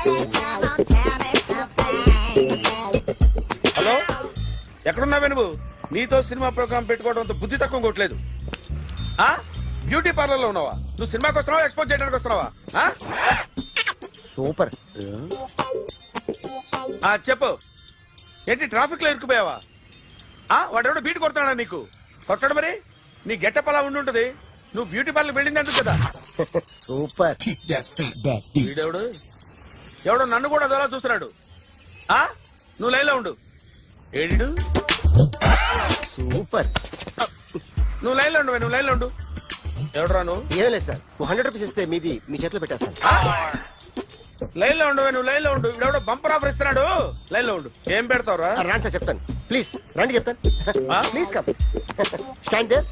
Hello, ఎక్కడున్నావే నువ్వు? నీతో cinema programme పెట్టుకోవడంతో బుద్ధి తక్కువ కొట్టలేదు. బ్యూటీ పార్లర్ లో ఉన్నావా? నువ్వు సినిమాకి వస్తున్నావా, ఎక్స్పోజ్ చేయడానికి వస్తున్నావా? సూపర్. చెప్పు, ఏంటి ట్రాఫిక్ లో ఇరుక్కుపోయావా? వాడెవడో బీట్ కొడుతున్నాడా నీకు? కొట్టడు మరి. నీ గెట్టప్ అలా ఉండుంటది. నువ్వు బ్యూటీ పార్లర్ వెళ్ళింది ఎందుకు కదా? సూపర్. వీడెవడు? ఎవడో నన్ను కూడా అదోలా చూస్తున్నాడు. నువ్వు లైన్ లో ఉండు. ఏడిడు? సూపర్. నువ్వు లైన్ లో ఉండు, నువ్వు లైన్ లో ఉండు. ఎవడరా నువ్వు? ఏం లేదు సార్, 100 రూపీస్ ఇస్తే మీది మీ చేతిలో పెట్టేస్తాను. లైన్ లో ఉండు, నువ్వు లైన్ లో ఉండు. ఇవిడెవడో బంపర్ ఆఫర్ ఇస్తున్నాడు. లైన్ లో ఉండు. ఏం పెడతావురా? రాండి సార్, చెప్తాను. ప్లీజ్ రండి, చెప్తాను. Please come. Stand there.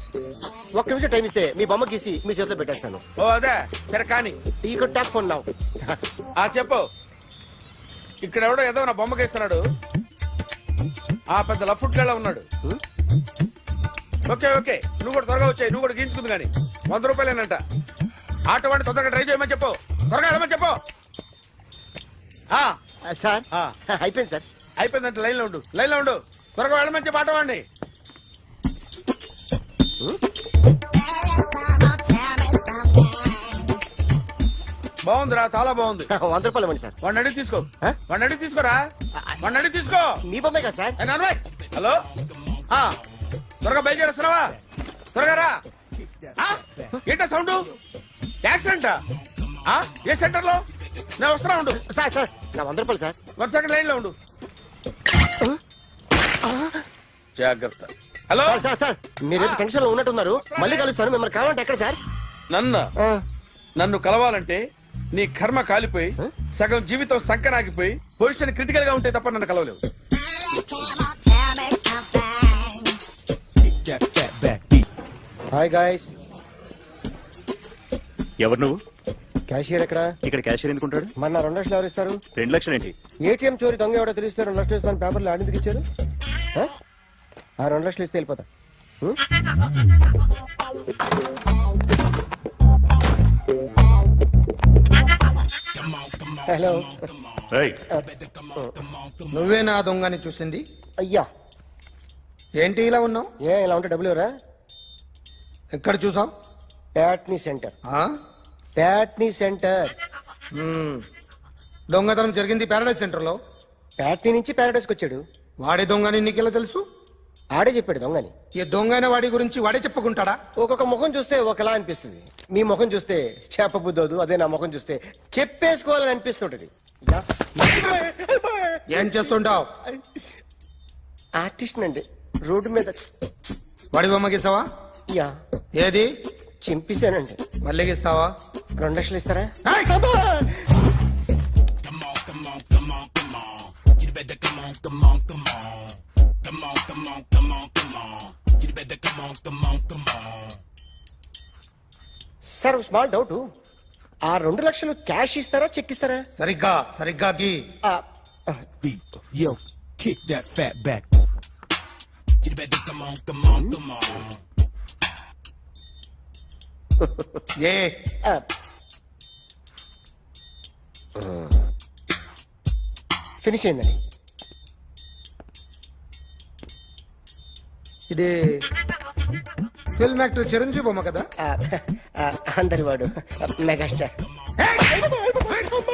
ఒక్క నిమిషం టైం ఇస్తే మీ బొమ్మ గీసి మీ చేతిలో పెట్టేస్తాను. ఓ అదే సరే కానీ. ఈ కుడ్ టాక్ ఫోన్ నౌ. చెప్పు. ఇక్కడ ఎవడో ఏదో నా బొమ్మకి ఇస్తున్నాడు. పెద్ద లఫుట్ గళ్ళ ఉన్నాడు. ఓకే ఓకే, నువ్వు కూడా త్వరగా వచ్చాయి. నువ్వు కూడా గీంచుకుంది కానీ 100 రూపాయలేనంట. ఆటో వాడిని తొందరగా ట్రై చేయమని చెప్పు. త్వరగా వెళ్ళమని చెప్పు. సార్ అయిపోయింది సార్. అయిపోయిందంటే లైన్ లో ఉండు, లైన్ లో ఉండు. త్వరగా వెళ్ళమని చెప్పు ఆటో వాడిని. బాగుందిరా, చాలా బాగుంది. 100 రూపాయలు ఇవ్వండి సార్. వాడిని అడిగి తీసుకో. వాడిని అడిగి తీసుకోరా. వాడిని అడిగి తీసుకో. మీ బొమ్మే కదా సార్. హలో, త్వరగా బయలుదేరేస్తున్నావా? త్వరగా రా. ఏంటా సౌండ్? యాక్సిడెంట్? ఏ సెంటర్ లో? నేను వస్తున్నా ఉండు. సార్ సార్ నా 100 రూపాయలు సార్. 1 సెకండ్ లైన్ లో ఉండు. జాగ్రత్త. హలో సార్ సార్, మీరు టెన్షన్ లో ఉన్నట్టున్నారు. మళ్ళీ కలుస్తాను. మిమ్మల్ని కావాలంటే ఎక్కడ సార్? నన్ను కలవాలంటే నీ కర్మ కాలిపోయి సగం జీవితం సంకనాగిపోయి పొజిషన్ క్రిటికల్ గా ఉంటే తప్ప నన్ను కలవలేవు. Hi guys. ఎవరు నువ్వు? క్యాషియర్ ఎక్కడ? ఇక్కడ క్యాషియర్ ఎందుకుంటాడు? మన 2 లక్షలు ఎవరు ఇస్తారు? 2 లక్షలు ఏంటి? ఏటీఎం చోరీ దొంగ ఎవడో తెలిస్తే 2 లక్షలు ఇస్తాను పేపర్లు ఆడిందుకు ఇచ్చారు. ఆ 2 లక్షలు ఇస్తే వెళ్ళిపోతా. హలో. నువ్వే నా దొంగని చూసింది? అయ్యా ఏంటి ఇలా ఉన్నావు? ఇలా ఉంటే డబ్బులు ఎవరా? ఎక్కడ చూసావు? ప్యాట్నీ సెంటర్. ప్యాట్నీ సెంటర్. దొంగతనం జరిగింది ప్యారడైజ్ సెంటర్ లో. ప్యాట్నీ నుంచి ప్యారడైజ్కి వచ్చాడు. వాడే దొంగని నీకెలా తెలుసు? ఆడే చెప్పాడు దొంగని. ఈ దొంగైన వాడి గురించి వాడే చెప్పుకుంటాడా? ఒక్కొక్క ముఖం చూస్తే ఒకలా అనిపిస్తుంది. మీ ముఖం చూస్తే చెప్పబుద్దోదు. అదే నా ముఖం చూస్తే చెప్పేసుకోవాలని అనిపిస్తుంటది. ఏం చేస్తుంటావు? ఆర్టిస్ట్ అండి. రోడ్డు మీద వాడి బొమ్మ గీసావా? యా. ఏది? చింపేశానండి. మళ్ళీ గీస్తావా? 2 లక్షలు ఇస్తారా? Sir small doubt. ఆ 2 లక్షలు క్యాష్ ఇస్తారా, చెక్ ఇస్తారా? సరిగ్గా గీ. Yo, kick that fat back. You better come on. A finish అయిందండి. ఇది ఫిల్మ్ యాక్టర్ చిరంజీవి బొమ్మ కదా? అందరి వాడు మెగాస్టార్.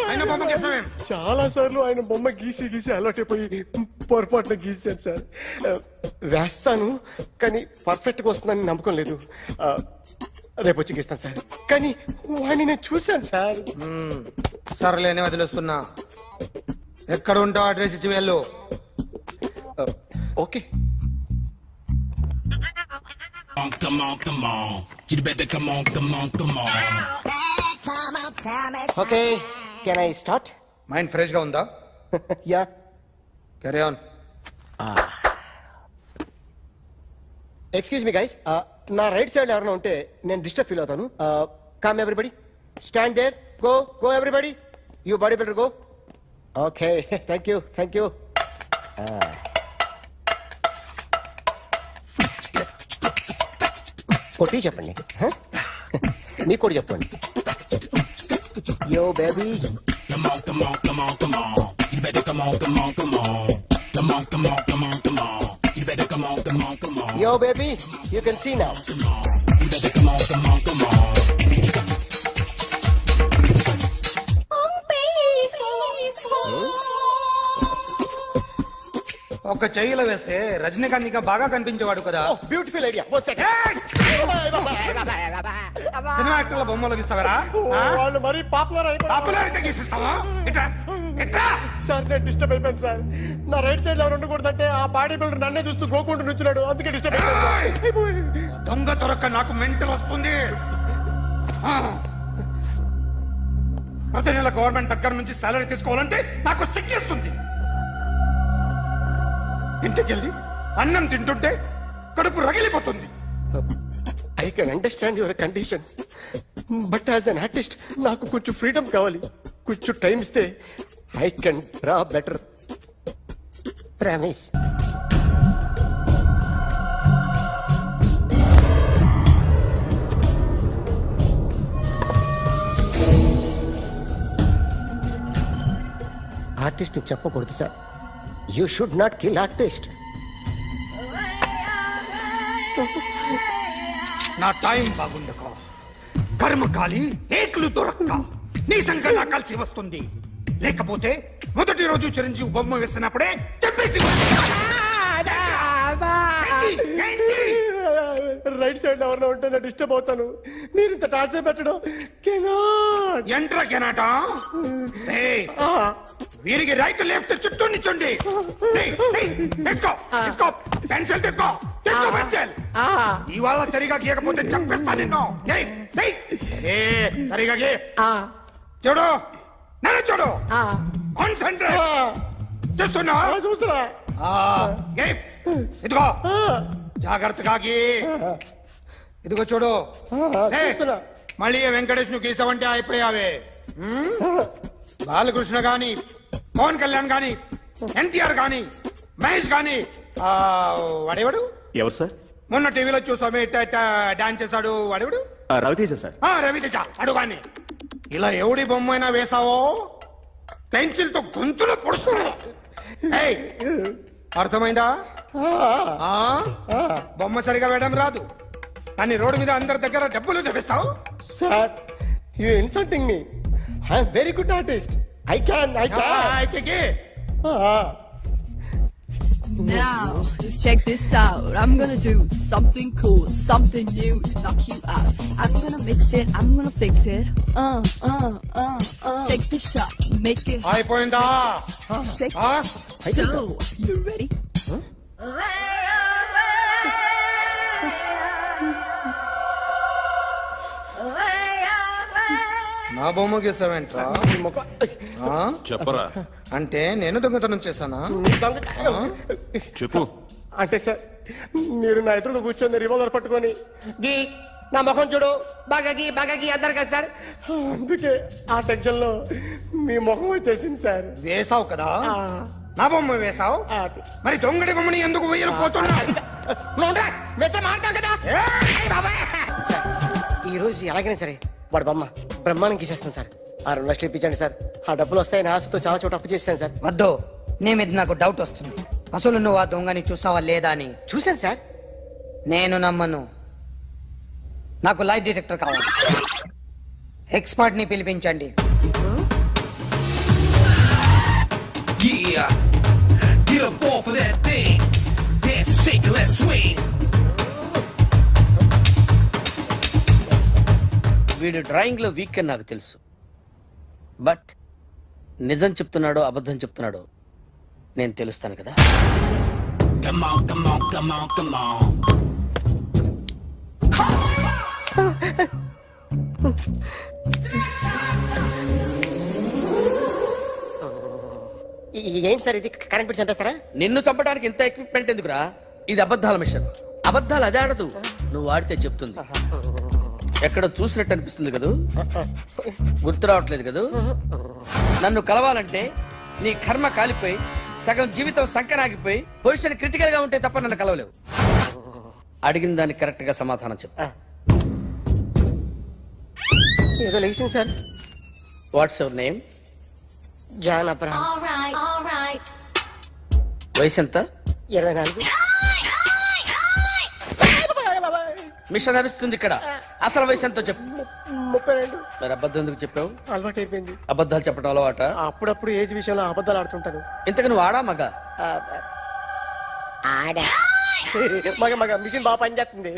ఆయన బొమ్మ గీసావేం? చాలా సార్లు ఆయన బొమ్మ గీసి అలవాటైపోయి పొరపాటున గీసాను సార్. వేస్తాను కానీ పర్ఫెక్ట్ గా వస్తుందని నమ్మకం లేదు. రేపు వచ్చి గీస్తాను సార్. కానీ వాడిని నేను చూశాను సార్. సర్లేని వదిలేస్తున్నా. ఎక్కడ ఉంటావు అడ్రస్ ఇచ్చి వెళ్ళు. Okay. Come on. You better come on. Okay, can I start? Mind fresh గా ఉందా? Yeah. Carry on. Excuse me guys, నా రైట్ సైడ్ ఎవరైనా ఉంటే నేను డిస్టర్బ్ ఫీల్ అవుతాను. Come everybody, stand there. Go everybody. You body builder go. Okay, thank you. కొట్టి చెప్పండి. మీకు కూడా చెప్పండి. Yo baby Come on, come on, come on, come on. You better come on, come on, come on. Come on, come on, come on, come on. You better come on, come on, come on. Yo, baby, you can see now. You better come on, come on, come on. ఒక చెయ్యిలో వేస్తే రజనీకాంత్ ఇంకా బాగా కనిపించేవాడు కదా. Beautiful idea. Cinema యాక్టర్ల బొమ్మలు గీస్తావరా? వాళ్ళు మరీ popular అయిపోయారు. Popularity గీసిస్తావా? ఇట్రా ఇట్రా. సార్ నేను డిస్టర్బ్ అయిపోయాను సార్. నా రైట్ సైడ్ ఎవరు ఉండకూడదంటే ఆ బాడీ బిల్డర్ నన్నే చూస్తూ గోకుంటూ నుంచున్నాడు, అందుకే డిస్టర్బ్ అయిపోయాను. దొంగ దొరక్క నాకు మెంటల్ వస్తుంది. ప్రతి నెల గవర్నమెంట్ దగ్గర నుంచి సాలరీ తీసుకోవాలంటే నాకు సిగ్గేస్తుంది. ఇంటికెళ్ళి అన్నం తింటుంటే కడుపు రగిలిపోతుంది. I can understand your conditions, but as an artist నాకు కొంచెం ఫ్రీడమ్ కావాలి. కొంచెం టైం ఇస్తే I can draw better. Promise. Artist చెప్పకూడదు sir. You should not kill artist. నా టైం బాగుండక కర్మకాలి ఏకులు దొరక్క నీ సంఖ్య నాకు కలిసి వస్తుంది. లేకపోతే మొదటి రోజు చిరంజీవి బొమ్మ వేసినప్పుడే చెప్పేసి రైట్ సైడ్ ఎవరిలో ఉంటే నేను డిస్టర్బ్ అవుతాను. మీరు ఇంత టార్చర్ పెట్టడం ఎంట్రా కెనాట. వీరికి రైట్ లెఫ్ట్ చుట్టూ నిచ్చండి. పెన్సిల్ తీసుకో, తీసుకో పెన్సిల్. ఇవాళ సరిగా గీయకపోతే చంపేస్తా నిన్ను. సరిగా గీ. చూడు నన్ను చూడు. కాన్సంట్రేట్ చేస్తున్నా. చూస్తున్నా. ఇదిగో జాగ్రత్తగా గీ. ఇదిగో చూడు. మళ్ళీ వెంకటేష్ ను గీసావంటే అయిపోయావే. బాలకృష్ణ గాని, పవన్ కళ్యాణ్ గాని, ఎన్టీఆర్ గాని, మహేష్ గాని, వాడేవాడు ఎవరు సార్? మొన్న టీవీలో చూసామే డాన్స్ చేశాడు వాడేవాడు? రవితేజ సార్. రవితేజ అడుగాని. ఇలా ఎవడి బొమ్మ అయినా వేసావో పెన్సిల్ తో గొంతులో పొడుస్తున్నా. అర్థమైందా? బొమ్మ సరిగా వేయడం రాదు కానీ రోడ్డు మీద అందరి దగ్గర డబ్బులు తెప్పిస్తావు. Sir you insulting me. I'm very good artist. I can. Now, let's check this out. I'm gonna do something cool, something new to knock you out. I'm gonna mix it, I'm gonna fix it. Take the shot, make it. అయిపోయిందా? Shake it. So, you ready? నా బొమ్మ గీసావేంట్రా? చెప్పరా. అంటే నేను దొంగతనం చేశానా? చెప్పు. అంటే సార్ మీరు నా ఎదురు కూర్చొని రివాల్వర్ పట్టుకొని గీ నా ముఖం చూడు బాగా గీ అన్నారు కదా సార్. అందుకే ఆ టెన్షన్ లో మీ ముఖం వచ్చేసింది సార్. వేసావు కదా, నా బొమ్మ వేసావు. మరి దొంగడి బొమ్మని ఎందుకు వేయకపోతున్నా? సార్ ఈ రోజు ఎలాగైనా సరే వాడు బొమ్మ బ్రహ్మాండం గీసేస్తాను సార్. 6 లక్షలు ఇప్పించండి సార్. ఆ డబ్బులు వస్తాయని ఆశతో చాలా చోట అప్పు చేస్తాను సార్. వద్దు, నీ మీద నాకు డౌట్ వస్తుంది. అసలు నువ్వు ఆ దొంగని చూసావా లేదా అని. చూశాను సార్. నేను నమ్మను. నాకు లైట్ డిటెక్టర్ కావాలి. ఎక్స్పర్ట్ ని పిలిపించండి. Yeah, get up off of that thing. Dance and shake and let's swing. వీడు డ్రాయింగ్ లో వీక్ అని నాకు తెలుసు, బట్ నిజం చెప్తున్నాడో అబద్ధం చెప్తున్నాడో నేను తెలుస్తాను కదా. Come on, come on, come on, come on. ఏంటి సార్ ఇది? కరెంట్ బిల్ చంపేస్తారా? నిన్ను చంపడానికి ఇంత ఎక్విప్మెంట్ ఎందుకురా? ఇది అబద్ధాల మిషన్. అబద్ధాలు అదే ఆడదు, నువ్వు ఆడితే చెప్తుంది. ఎక్కడ చూసినట్టు అనిపిస్తుంది కదూ, గుర్తు రావట్లేదు కదూ. నన్ను కలవాలంటే నీ కర్మ కాలిపోయి సగం జీవితం సంకరాగిపోయి పొజిషన్ క్రిటికల్ గా ఉంటే తప్ప నన్ను కలవలేవు. అడిగిన దానికి కరెక్ట్ గా సమాధానం చెప్పు. ఏదో లేచింది sir. What's your name? John Abraham. వయసు ఎంత? 24. మిషన్ నడుస్తుంది ఇక్కడ. అసలు వయసు ఎంతో చెప్పు. 32. మరి అబద్ధం ఎందుకు చెప్పావు? అలవాటు అయిపోయింది. అబద్ధాలు చెప్పడం అలవాట? అప్పుడప్పుడు ఏజ్ విషయంలో అబద్ధాలు ఆడుతుంటాను. ఇంతకు నువ్వు ఆడా మగ? ఆడా. మగ మగ మిషన్ బాగా పనిచేస్తుంది.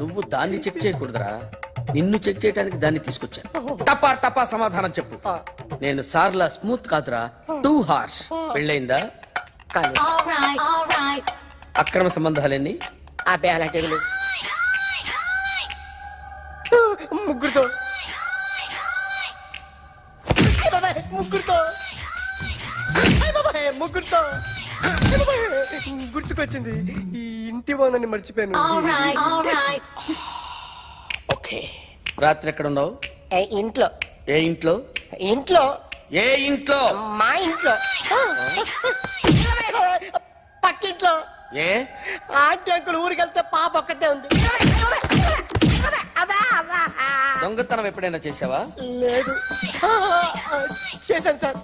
నువ్వు దాన్ని చెక్ చేయకూడదురా, నిన్ను చెక్ చేయడానికి దాన్ని తీసుకొచ్చాను. టపా టపా సమాధానం చెప్పు. నేను సార్లా స్మూత్ కాదురా, టూ హార్ష్. పెళ్ళయిందా? కానీ అక్రమ సంబంధాలన్నీ? అబ్బే అలాంటి ముగ్గురుతో ముగ్గురుతో ముగ్గురుతో గుర్తుకొచ్చింది. ఈ ఇంటి వాళ్ళని మర్చిపోయాను. ఓకే. రాత్రి ఎక్కడ ఉన్నావు? ఇంట్లో. ఏ ఇంట్లో? ఇంట్లో. ఏ ఇంట్లో? మా ఇంట్లో. పక్కింట్లో. ఏ ఆంటీ అంకుల్ ఊరికి వెళ్తే పాప ఒక్కతే ఉంది. దొంగతనం ఎప్పుడైనా చేసావా? లేదు. చేశాను సార్,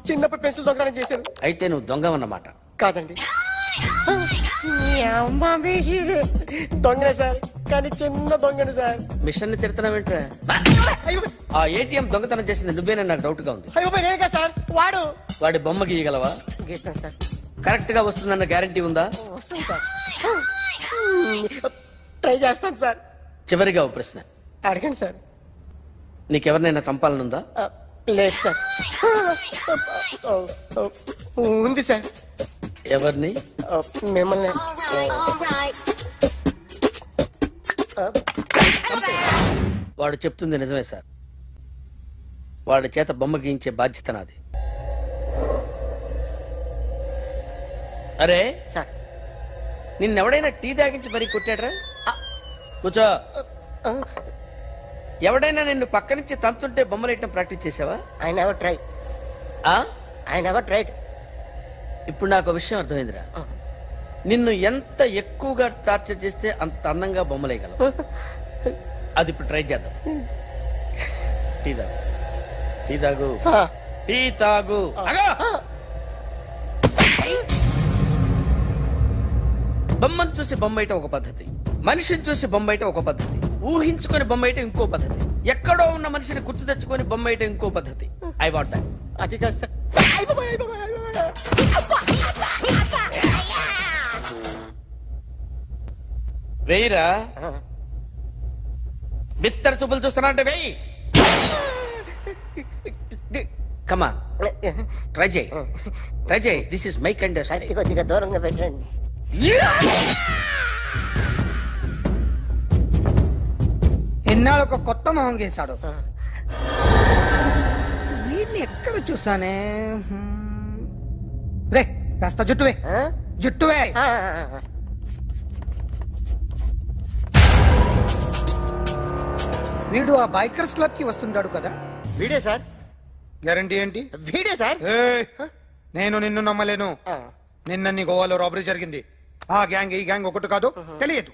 చిన్నప్పుడు పెన్సిల్ దొంగతనం చేశాను. అయితే నువ్వు దొంగవన్నమాట. కాదండి, దొంగనే సార్, కానీ చిన్న దొంగని సార్. మిషన్ ని తిడుతున్నావేంట్రా? అయ్యో ఆ ఏటీఎం దొంగతనం చేసింది నువ్వేనని నాకు డౌట్ గా ఉంది. అయ్యో నేను కదా సార్, వాడు. వాడి బొమ్మ గీయగలవా? గీస్తాను సార్. కరెక్ట్ గా వస్తుందన్న గ్యారంటీ ఉందా? వస్తాను సార్, ట్రై చేస్తాను సార్. చివరిగా ఓ ప్రశ్న అడగండి సార్. నీకెవరినైనా చంపాలనుందా? లేదు సార్. ఉంది సార్. ఎవరిని? మిమ్మల్ని. వాడు చెప్తుంది నిజమే సార్. వాడి చేత బొమ్మ గీయించే బాధ్యత నాది. అరే సార్, నిన్నెవడైనా టీ తాగించి మరీ కొట్టాడ్రా? కూర్చో. ఎవడైనా నిన్ను పక్క నుంచి తంతుంటే బొమ్మలేయటం ప్రాక్టీస్ చేసావా? I never try. I never tried. ఇప్పుడు నాకు విషయం అర్థమైందిరా. నిన్ను ఎంత ఎక్కువగా టార్చర్ చేస్తే అంత అందంగా బొమ్మలేయగలవు. అది ఇప్పుడు ట్రై చేద్దాం. టీ తాగు, టీ తాగు, టీ తాగు. బొమ్మను చూసి బొమ్మయటం ఒక పద్ధతి, మనిషిని చూసి బొమ్మయటం ఒక పద్ధతి, ఊహించుకొని బొమ్మయటం ఇంకో పద్ధతి, ఎక్కడో ఉన్న మనిషిని గుర్తు తెచ్చుకొని బొమ్మయటం ఇంకో పద్ధతి. I want that. అది కాదు సార్. వెయ్యిరా. బిత్తర చూపులు చూస్తున్నా అంటే వెయ్యి. కమా, ట్రై చేయి, ట్రై చేయి. This is my kind of style. కొద్దిగా దూరంగా పెట్టండి. ఎన్నాళ్ళు ఒక కొత్త మొహం గీశాడు. వీడిని ఎక్కడ చూసానే? రే కాస్త జుట్టువే, జుట్టువే. వీడు ఆ బైకర్స్ క్లబ్ కి వస్తుంటాడు కదా? వీడే సార్. గ్యారంటీ ఏంటి? వీడే సార్. ఏయ్, నేను నిన్ను నమ్మలేను. నిన్న నీ గోవాలో రాబరీ జరిగింది. ఆ గ్యాంగ్ ఈ గ్యాంగ్ ఒకటి కాదు, తెలియదు.